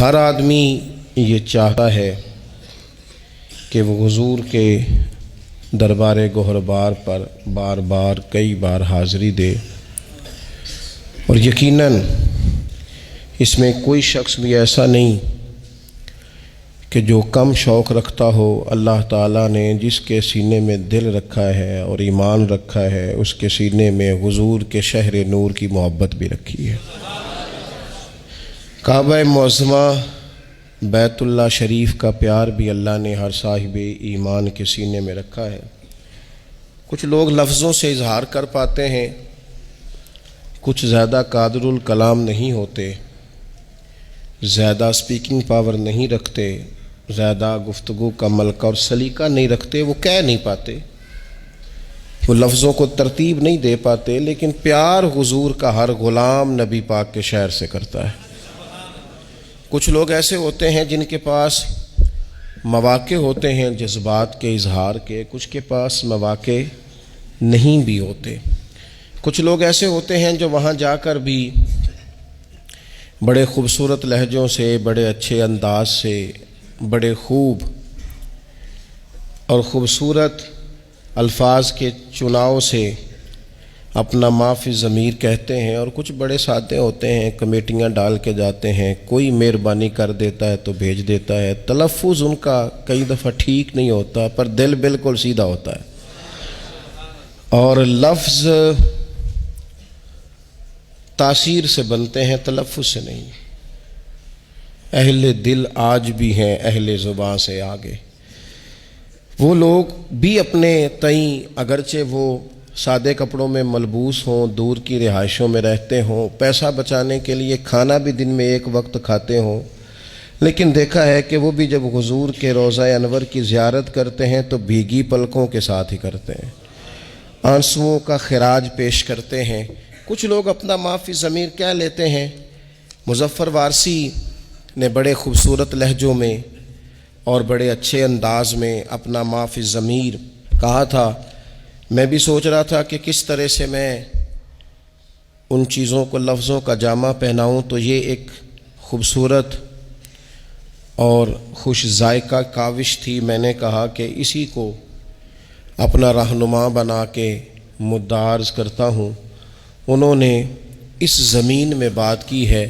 ہر آدمی یہ چاہتا ہے کہ وہ حضور کے دربار گوہربار پر بار بار کئی بار حاضری دے، اور یقیناً اس میں کوئی شخص بھی ایسا نہیں کہ جو کم شوق رکھتا ہو۔ اللہ تعالیٰ نے جس کے سینے میں دل رکھا ہے اور ایمان رکھا ہے، اس کے سینے میں حضور کے شہر نور کی محبت بھی رکھی ہے۔ کعبہ معظمہ بیت اللہ شریف کا پیار بھی اللہ نے ہر صاحب ایمان کے سینے میں رکھا ہے۔ کچھ لوگ لفظوں سے اظہار کر پاتے ہیں، کچھ زیادہ قادر الکلام نہیں ہوتے، زیادہ سپیکنگ پاور نہیں رکھتے، زیادہ گفتگو کا ملکہ اور سلیقہ نہیں رکھتے، وہ کہہ نہیں پاتے، وہ لفظوں کو ترتیب نہیں دے پاتے، لیکن پیار حضور کا ہر غلام نبی پاک کے شہر سے کرتا ہے۔ کچھ لوگ ایسے ہوتے ہیں جن کے پاس مواقع ہوتے ہیں جذبات کے اظہار کے، کچھ کے پاس مواقع نہیں بھی ہوتے۔ کچھ لوگ ایسے ہوتے ہیں جو وہاں جا کر بھی بڑے خوبصورت لہجوں سے، بڑے اچھے انداز سے، بڑے خوب اور خوبصورت الفاظ کے چناؤ سے اپنا معافی ضمیر کہتے ہیں، اور کچھ بڑے سادے ہوتے ہیں، کمیٹیاں ڈال کے جاتے ہیں، کوئی مہربانی کر دیتا ہے تو بھیج دیتا ہے، تلفظ ان کا کئی دفعہ ٹھیک نہیں ہوتا پر دل بالکل سیدھا ہوتا ہے، اور لفظ تاثیر سے بنتے ہیں، تلفظ سے نہیں۔ اہل دل آج بھی ہیں اہل زباں سے آگے۔ وہ لوگ بھی اپنے تئیں اگرچہ وہ سادے کپڑوں میں ملبوس ہوں، دور کی رہائشوں میں رہتے ہوں، پیسہ بچانے کے لیے کھانا بھی دن میں ایک وقت کھاتے ہوں، لیکن دیکھا ہے کہ وہ بھی جب حضور کے روضہ انور کی زیارت کرتے ہیں تو بھیگی پلکوں کے ساتھ ہی کرتے ہیں، آنسوؤں کا خراج پیش کرتے ہیں۔ کچھ لوگ اپنا معافی ضمیر کہہ لیتے ہیں۔ مظفر وارسی نے بڑے خوبصورت لہجوں میں اور بڑے اچھے انداز میں اپنا معافی ضمیر کہا تھا۔ میں بھی سوچ رہا تھا کہ کس طرح سے میں ان چیزوں کو لفظوں کا جامہ پہناؤں، تو یہ ایک خوبصورت اور خوش ذائقہ کاوش تھی۔ میں نے کہا کہ اسی کو اپنا رہنما بنا کے مدعا عرض کرتا ہوں۔ انہوں نے اس زمین میں بات کی ہے،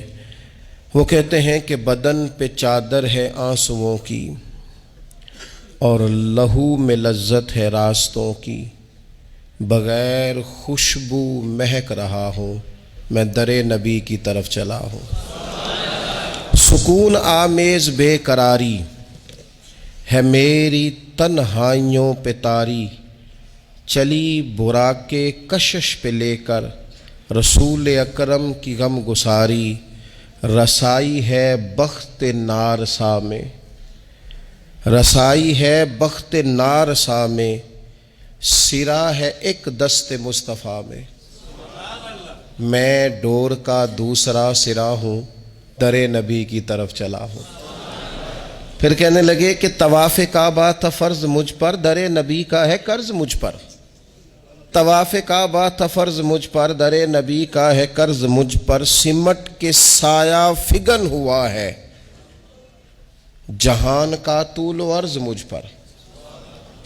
وہ کہتے ہیں کہ بدن پہ چادر ہے آنسوؤں کی اور لہو میں لذت ہے راستوں کی، بغیر خوشبو مہک رہا ہوں، میں در نبی کی طرف چلا ہوں۔ سکون آمیز بے قراری ہے میری تنہائیوں پہ طاری، چلی براق کے کشش پہ لے کر رسول اکرم کی غم گساری، رسائی ہے بخت نارسا میں، رسائی ہے بخت نارسا میں، سرا ہے ایک دست مصطفیٰ میں، میں ڈور کا دوسرا سرا ہوں، در نبی کی طرف چلا ہوں۔ پھر کہنے لگے کہ طواف کعبہ تھا فرض مجھ پر، در نبی کا ہے قرض مجھ پر۔ طواف کعبہ تھا فرض مجھ پر، در نبی کا ہے قرض مجھ پر، سمٹ کے سایہ فگن ہوا ہے جہان کا طول و عرض مجھ پر،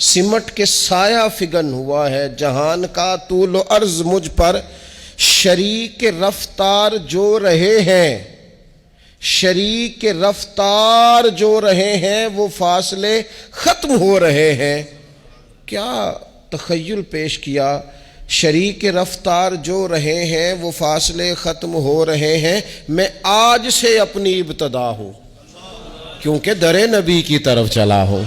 سمٹ کے سایہ فگن ہوا ہے جہان کا طول و عرض مجھ پر، شریک رفتار جو رہے ہیں، شریک رفتار جو رہے ہیں، وہ فاصلے ختم ہو رہے ہیں۔ کیا تخیل پیش کیا، شریک رفتار جو رہے ہیں وہ فاصلے ختم ہو رہے ہیں، میں آج سے اپنی ابتدا ہوں کیونکہ در نبی کی طرف چلا ہوں۔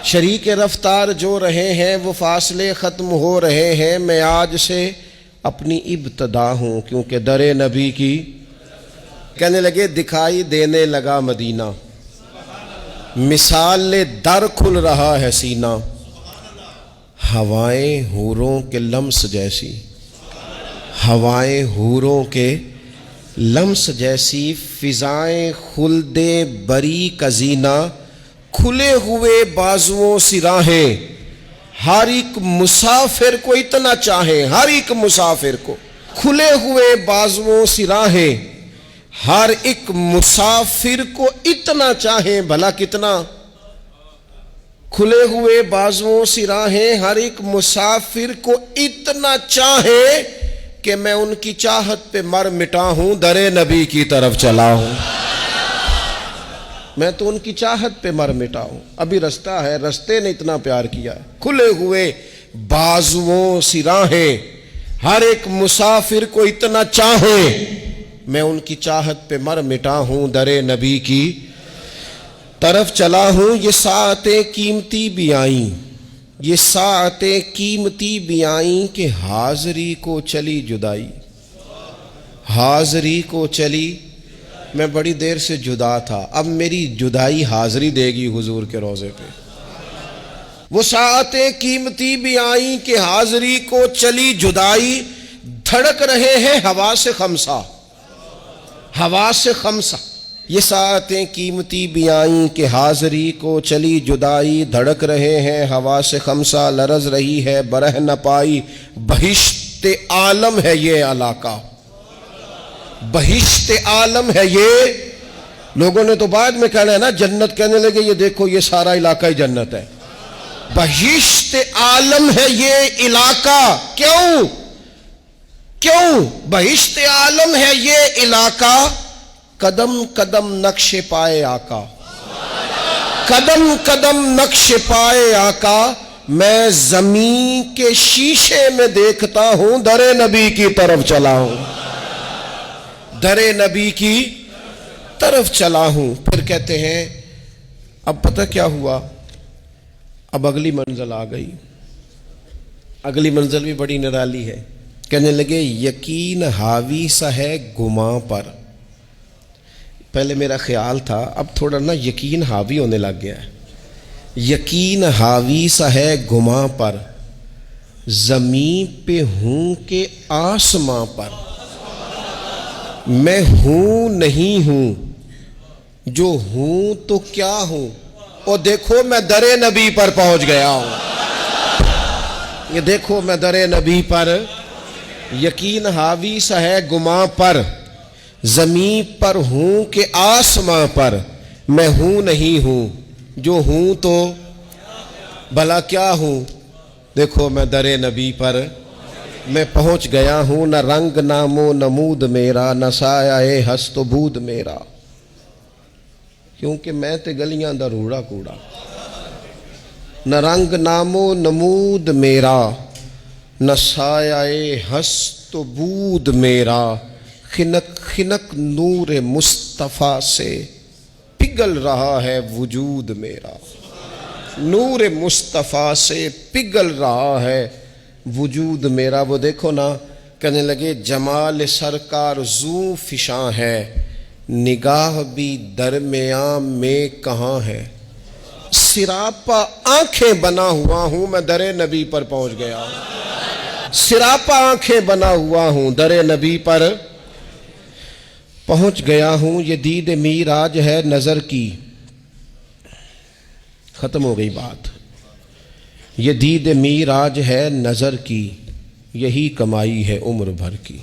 شریک رفتار جو رہے ہیں وہ فاصلے ختم ہو رہے ہیں، میں آج سے اپنی ابتدا ہوں کیونکہ در نبی کی۔ کہنے لگے دکھائی دینے لگا مدینہ، مثال در کھل رہا ہے سینہ، ہوائیں حوروں کے لمس جیسی، ہوائیں حوروں کے لمس جیسی، فضائیں خلد بری کا زینہ، کھلے ہوئے بازوؤں سی راہیں، ہر ایک مسافر کو اتنا چاہیں، ہر ایک مسافر کو کھلے ہوئے بازوؤں سی راہیں، ہر ایک مسافر کو اتنا چاہیں، بھلا کتنا؟ کھلے ہوئے بازوؤں سی راہیں ہر ایک مسافر کو اتنا چاہیں کہ میں ان کی چاہت پہ مر مٹا ہوں، در نبی کی طرف چلا ہوں۔ میں تو ان کی چاہت پہ مر مٹا ہوں۔ ابھی رستہ ہے، رستے نے اتنا پیار کیا ہے۔ کھلے ہوئے بازوؤں سی راہیں ہر ایک مسافر کو اتنا چاہیں، میں ان کی چاہت پہ مر مٹا ہوں، در نبی کی طرف چلا ہوں۔ یہ ساعتیں قیمتی بھی آئیں، یہ ساعتیں قیمتی بھی آئیں کہ حاضری کو چلی جدائی، حاضری کو چلی۔ میں بڑی دیر سے جدا تھا، اب میری جدائی حاضری دے گی حضور کے روضے پہ۔ وہ ساعتیں قیمتی بھی آئیں کہ حاضری کو چلی جدائی، دھڑک رہے ہیں حواس خمسہ، حواس خمسہ۔ یہ ساعتیں قیمتی بھی آئیں کہ حاضری کو چلی جدائی، دھڑک رہے ہیں حواس خمسہ، لرز رہی ہے برہ نہ پائی۔ بہشت عالم ہے یہ علاقہ، بہشت عالم ہے یہ۔ لوگوں نے تو بعد میں کہنا ہے نا جنت، کہنے لگے یہ دیکھو یہ سارا علاقہ ہی جنت ہے۔ بہشت عالم ہے یہ علاقہ۔ کیوں؟ کیوں بہشت عالم ہے یہ علاقہ؟ قدم قدم نقش پائے آقا، قدم قدم نقش پائے آقا۔ میں زمین کے شیشے میں دیکھتا ہوں، در نبی کی طرف چلا ہوں، در نبی کی طرف چلا ہوں۔ پھر کہتے ہیں اب پتہ کیا ہوا؟ اب اگلی منزل آ گئی۔ اگلی منزل بھی بڑی نرالی ہے۔ کہنے لگے یقین حاوی سا ہے گماں پر۔ پہلے میرا خیال تھا، اب تھوڑا نا یقین حاوی ہونے لگ گیا ہے۔ یقین حاوی سا ہے گماں پر، زمین پہ ہوں کہ آسماں پر۔ میں ہوں نہیں ہوں، جو ہوں تو کیا ہوں؟ اور دیکھو میں در نبی پر پہنچ گیا ہوں۔ یہ دیکھو میں در نبی پر۔ یقین حاوی سا ہے گماں پر، زمین پر ہوں کہ آسماں پر۔ میں ہوں نہیں ہوں، جو ہوں تو بھلا کیا ہوں؟ دیکھو میں در نبی پر میں پہنچ گیا ہوں۔ نہ رنگ نام و نمود میرا، نہ سایہ ہست و بود میرا، کیونکہ میں تے گلیاں دا روڑا کوڑا۔ نہ رنگ نام و نمود میرا، نہ سایہ ہست و بود میرا۔ خنک خنک نور مصطفیٰ سے پگھل رہا ہے وجود میرا، نور مصطفیٰ سے پگھل رہا ہے وجود میرا۔ وہ دیکھو نا، کہنے لگے جمال سرکار زو فشاں ہے، نگاہ بھی درمیان میں کہاں ہے۔ سراپا آنکھیں بنا ہوا ہوں، میں در نبی پر پہنچ گیا ہوں۔ سراپا آنکھیں بنا ہوا ہوں، در نبی پر پہنچ گیا ہوں۔ یہ دید میراج ہے نظر کی، ختم ہو گئی بات۔ یہ دید میراج ہے نظر کی، یہی کمائی ہے عمر بھر کی۔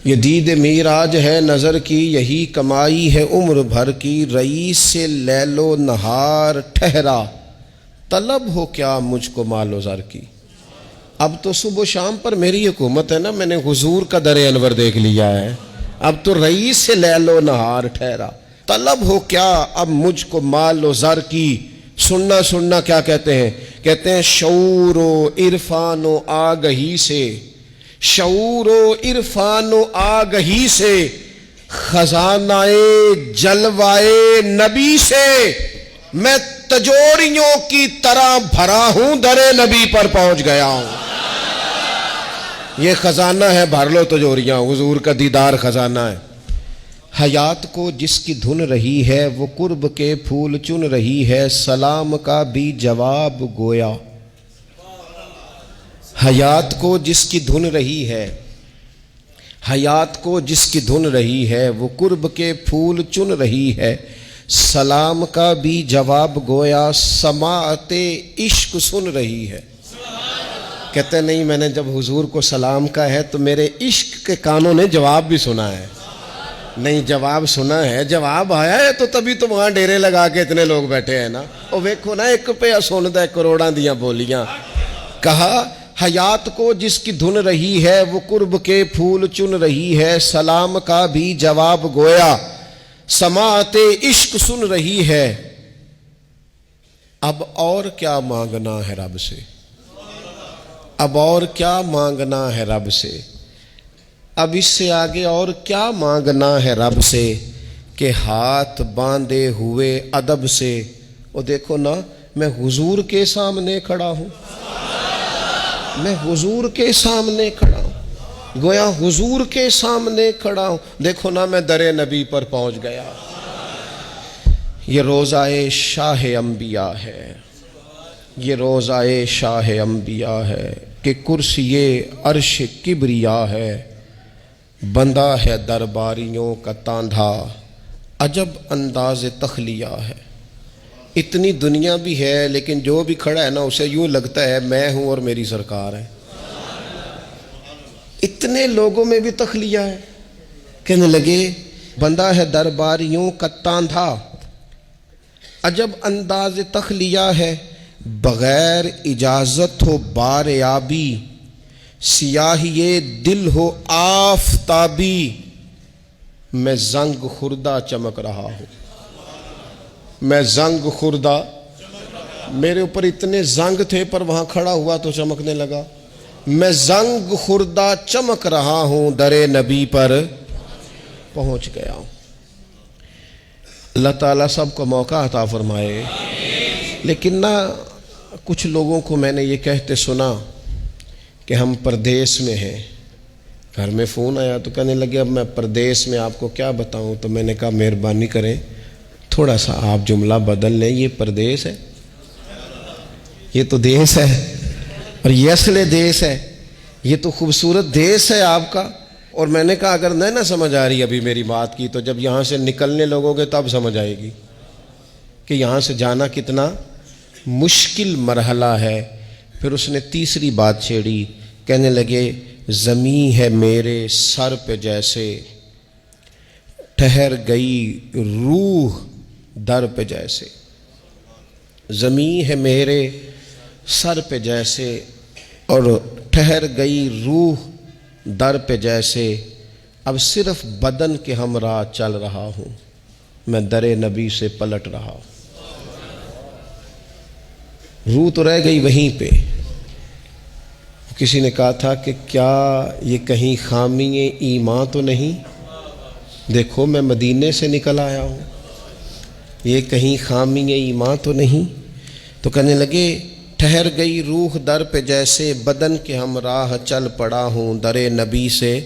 یہ دید میراج ہے نظر کی، یہی کمائی ہے عمر بھر کی۔ رئیس سے لیل و نہار ٹھہرا، طلب ہو کیا مجھ کو مال و زر کی۔ اب تو صبح و شام پر میری حکومت ہے نا، میں نے حضور کا در انور دیکھ لیا ہے۔ اب تو رئیس سے لیل و نہار ٹھہرا، طلب ہو کیا اب مجھ کو مال و زر کی۔ سننا سننا کیا کہتے ہیں؟ کہتے ہیں شعور و عرفان و آگہی سے، شعور و عرفان و آگہی سے، خزانہ جلوائے نبی سے، میں تجوریوں کی طرح بھرا ہوں، در نبی پر پہنچ گیا ہوں۔ یہ خزانہ ہے، بھر لو تجوریاں، حضور کا دیدار خزانہ ہے۔ حیات کو جس کی دھن رہی ہے، وہ قرب کے پھول چن رہی ہے، سلام کا بھی جواب گویا۔ حیات کو جس کی دھن رہی ہے، حیات کو جس کی دھن رہی ہے، وہ قرب کے پھول چن رہی ہے، سلام کا بھی جواب گویا، سماعت عشق سن رہی ہے۔ کہتے نہیں، میں نے جب حضور کو سلام کہا ہے تو میرے عشق کے کانوں نے جواب بھی سنا ہے۔ نہیں، جواب سنا ہے، جواب آیا ہے تو تبھی تو وہاں ڈیرے لگا کے اتنے لوگ بیٹھے ہیں نا۔ اور ویکھو نا، ایک پہ سندا ہے کروڑاں دیاں بولیاں۔ کہا حیات کو جس کی دھن رہی ہے، وہ قرب کے پھول چن رہی ہے، سلام کا بھی جواب گویا سماعت عشق سن رہی ہے۔ اب اور کیا مانگنا ہے رب سے، اب اور کیا مانگنا ہے رب سے، اب اس سے آگے اور کیا مانگنا ہے رب سے، کہ ہاتھ باندھے ہوئے ادب سے۔ اور دیکھو نا، میں حضور کے سامنے کھڑا ہوں، میں حضور کے سامنے کھڑا ہوں، گویا حضور کے سامنے کھڑا ہوں۔ دیکھو نا، میں در نبی پر پہنچ گیا۔ یہ روضہ شاہ انبیاء ہے، یہ روضہ شاہ انبیاء ہے، کہ کرسی عرش کبریا ہے، بندہ ہے درباریوں کا تاندھا، عجب انداز تخلیہ ہے۔ اتنی دنیا بھی ہے لیکن جو بھی کھڑا ہے نا، اسے یوں لگتا ہے میں ہوں اور میری سرکار ہے۔ اتنے لوگوں میں بھی تخلیہ ہے۔ کہنے لگے بندہ ہے درباریوں کا تاندھا، عجب انداز تخلیہ ہے، بغیر اجازت ہو بار آبی، سیاہی دل ہو آفتابی، میں زنگ خوردہ چمک رہا ہوں، میں زنگ خوردہ، میرے اوپر اتنے زنگ تھے پر وہاں کھڑا ہوا تو چمکنے لگا۔ میں زنگ خوردہ چمک رہا ہوں، در نبی پر پہنچ گیا ہوں۔ اللہ تعالیٰ سب کو موقع عطا فرمائے۔ لیکن نہ کچھ لوگوں کو میں نے یہ کہتے سنا کہ ہم پردیس میں ہیں۔ گھر میں فون آیا تو کہنے لگے اب میں پردیس میں آپ کو کیا بتاؤں، تو میں نے کہا مہربانی کریں تھوڑا سا آپ جملہ بدل لیں، یہ پردیس ہے، یہ تو دیس ہے، اور یہ اصل دیس ہے، یہ تو خوبصورت دیس ہے آپ کا۔ اور میں نے کہا اگر نہیں نہ سمجھ آ رہی ابھی میری بات کی، تو جب یہاں سے نکلنے لگو گے تب سمجھ آئے گی کہ یہاں سے جانا کتنا مشکل مرحلہ ہے۔ پھر اس نے تیسری بات چھیڑی، کہنے لگے زمیں ہے میرے سر پہ جیسے، ٹھہر گئی روح در پہ جیسے، زمیں ہے میرے سر پہ جیسے اور ٹھہر گئی روح در پہ جیسے، اب صرف بدن کے ہمراہ چل رہا ہوں، میں در نبی سے پلٹ رہا ہوں۔ روح تو رہ گئی وہیں پہ۔ کسی نے کہا تھا کہ کیا یہ کہیں خامی ایمان تو نہیں؟ دیکھو میں مدینے سے نکل آیا ہوں، یہ کہیں خامی ایمان تو نہیں؟ تو کہنے لگے ٹھہر گئی روح در پہ جیسے، بدن کے ہمراہ چل پڑا ہوں، در نبی سے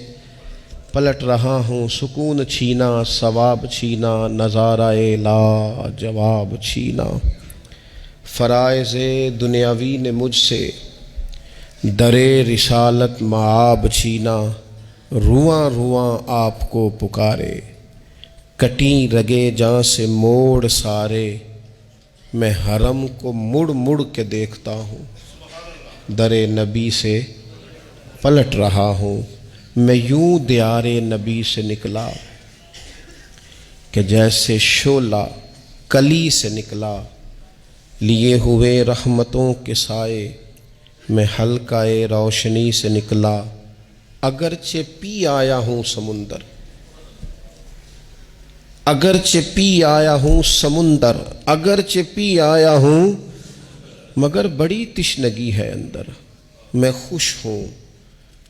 پلٹ رہا ہوں، سکون چھینا ثواب چھینا، نظارہ لا جواب چھینا، فرائض دنیاوی نے مجھ سے در رسالت معاب چھینا، رواں رواں آپ کو پکارے، کٹیں رگے جاں سے موڑ سارے، میں حرم کو مڑ مڑ کے دیکھتا ہوں، در نبی سے پلٹ رہا ہوں، میں یوں دیار نبی سے نکلا کہ جیسے شعلہ کلی سے نکلا، لیے ہوئے رحمتوں کے سائے، میں حلقہ روشنی سے نکلا، اگرچہ پی آیا ہوں سمندر، اگرچہ پی آیا ہوں سمندر، اگرچہ پی آیا ہوں مگر بڑی تشنگی ہے اندر، میں خوش ہوں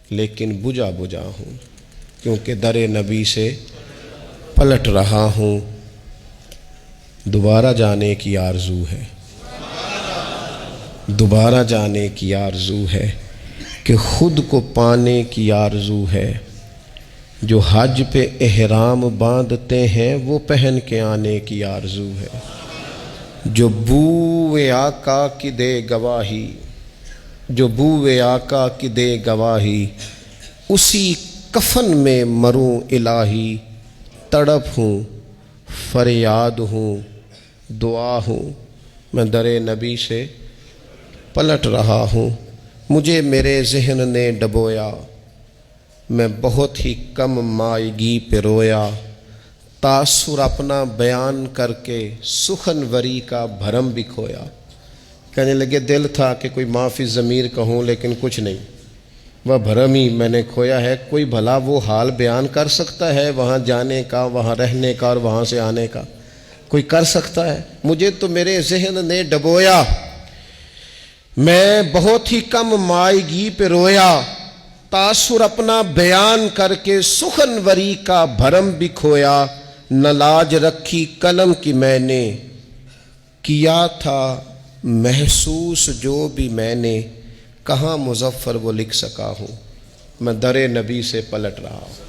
لیکن بجھا بجھا ہوں، کیونکہ در نبی سے پلٹ رہا ہوں، دوبارہ جانے کی آرزو ہے، دوبارہ جانے کی آرزو ہے، کہ خود کو پانے کی آرزو ہے، جو حج پہ احرام باندھتے ہیں وہ پہن کے آنے کی آرزو ہے، جو بوئے آقا کی دے گواہی، جو بوئے آقا کی دے گواہی، اسی کفن میں مروں الہی، تڑپ ہوں فریاد ہوں دعا ہوں، میں در نبی سے پلٹ رہا ہوں، مجھے میرے ذہن نے ڈبویا، میں بہت ہی کم مائگی پہ رویا، تاثر اپنا بیان کر کے سخنوری کا بھرم بھی کھویا۔ کہنے لگے دل تھا کہ کوئی معافی ضمیر کہوں، لیکن کچھ نہیں، وہ بھرم ہی میں نے کھویا ہے۔ کوئی بھلا وہ حال بیان کر سکتا ہے وہاں جانے کا، وہاں رہنے کا اور وہاں سے آنے کا؟ کوئی کر سکتا ہے؟ مجھے تو میرے ذہن نے ڈبویا، میں بہت ہی کم مائگی پہ رویا، تاثر اپنا بیان کر کے سخنوری کا بھرم بھی کھویا۔ نہ لاج رکھی قلم کی میں نے، کیا تھا محسوس جو بھی میں نے، کہاں مظفر وہ لکھ سکا ہوں، میں در نبی سے پلٹ رہا ہوں۔